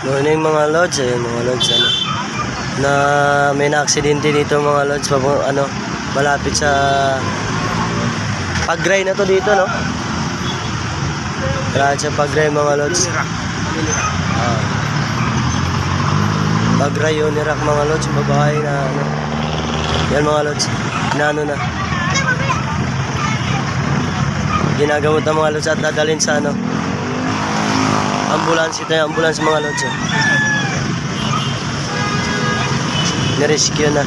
Morning mga lods, ayun mga lods, ano, na may na-aksidente dito mga lods, ano, malapit sa Pagray na to dito, no? Malapit sa Pagray mga lods. Pagray Unirak mga lods, babae na ano. Yan mga lods, inaano na. Ginagamot ng mga lods at dadalhin sa ano, ambulance. Ito yung ambulance mga lods. Nirescue na.